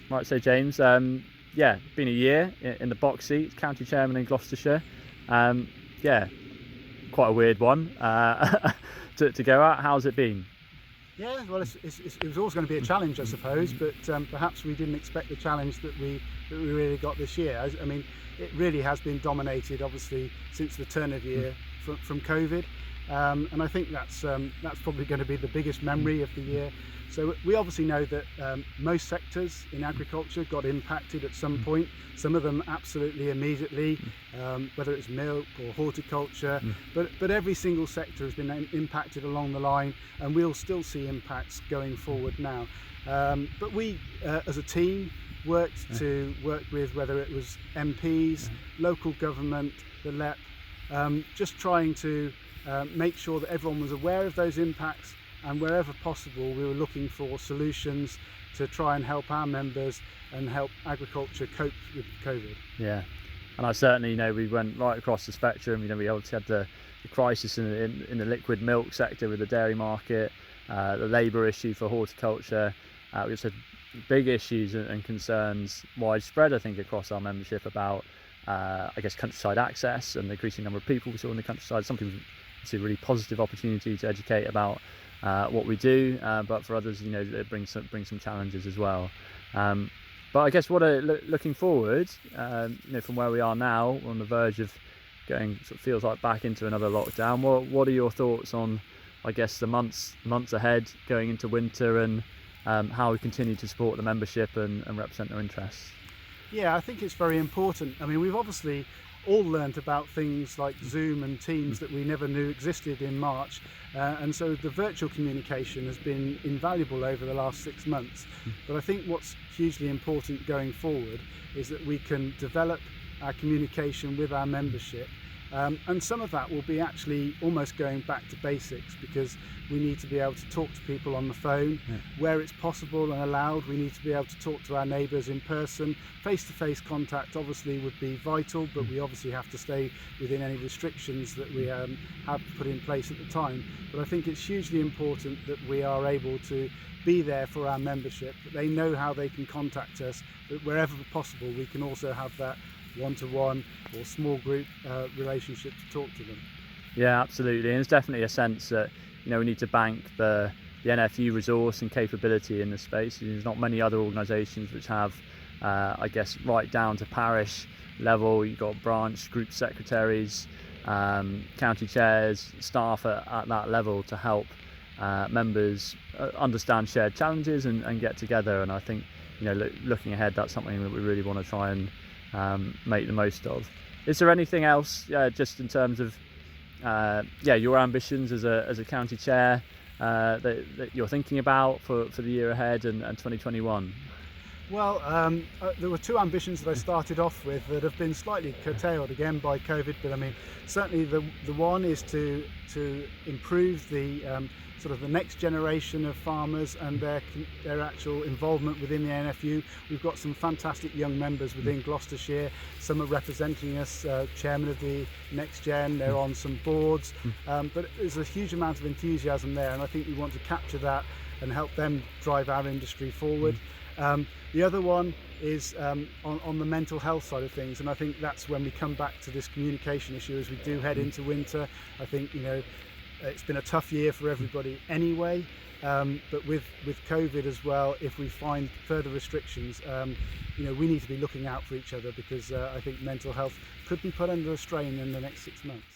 Right, so James, yeah, been a year in the box seat, county chairman in Gloucestershire. Yeah, quite a weird one to go out. How's it been? Yeah, well, it was always going to be a challenge, I suppose, but perhaps we didn't expect the challenge that we really got this year. I mean, it really has been dominated, obviously, since the turn of year from COVID, and I think that's probably going to be the biggest memory of the year. So we obviously know that most sectors in agriculture got impacted at some point. Some of them absolutely immediately, whether it's milk or horticulture, but every single sector has been impacted along the line, and we'll still see impacts going forward now. But we, as a team, worked with whether it was MPs, local government, the LEP, just trying to make sure that everyone was aware of those impacts, and wherever possible we were looking for solutions to try and help our members and help agriculture cope with COVID. Yeah, and I certainly know we went right across the spectrum. We obviously had the crisis in the liquid milk sector with the dairy market, the labour issue for horticulture. We also had big issues and concerns widespread, I think, across our membership about I guess countryside access and the increasing number of people we saw in the countryside. Some people see a really positive opportunity to educate about what we do, but for others, it brings some challenges as well. But I guess looking forward, from where we are now, we're on the verge of going, sort of feels like, back into another lockdown. What are your thoughts on, I guess, the months ahead going into winter, and how we continue to support the membership and represent their interests? Yeah, I think it's very important. I mean, we've obviously all learned about things like Zoom and Teams that we never knew existed in March, and so the virtual communication has been invaluable over the last 6 months. But I think what's hugely important going forward is that we can develop our communication with our membership, and some of that will be actually almost going back to basics, because we need to be able to talk to people on the phone. Where it's possible and allowed, we need to be able to talk to our neighbours in person. Face-to-face contact obviously would be vital, but we obviously have to stay within any restrictions that we have put in place at the time. But I think it's hugely important that we are able to be there for our membership, that they know how they can contact us, that wherever possible we can also have that one-to-one or small group relationship to talk to them. Yeah, absolutely, and it's definitely a sense that we need to bank the NFU resource and capability in this space. There's not many other organisations which have, I guess, right down to parish level. You've got branch group secretaries, county chairs, staff at that level to help members understand shared challenges and get together. And I think, looking ahead, that's something that we really want to try and make the most of. Is there anything else, just in terms of your ambitions as a county chair that you're thinking about for the year ahead and 2021? Well, there were 2 ambitions that I started off with that have been slightly curtailed again by COVID, but I mean, certainly the one is to improve the sort of the next generation of farmers and their actual involvement within the NFU. We've got some fantastic young members within Gloucestershire. Some are representing us, chairman of the Next Gen, they're on some boards, but there's a huge amount of enthusiasm there, and I think we want to capture that and help them drive our industry forward. The other one is on the mental health side of things, and I think that's when we come back to this communication issue as we do head into winter. I think it's been a tough year for everybody anyway, but with COVID as well, if we find further restrictions, we need to be looking out for each other, because I think mental health could be put under a strain in the next 6 months.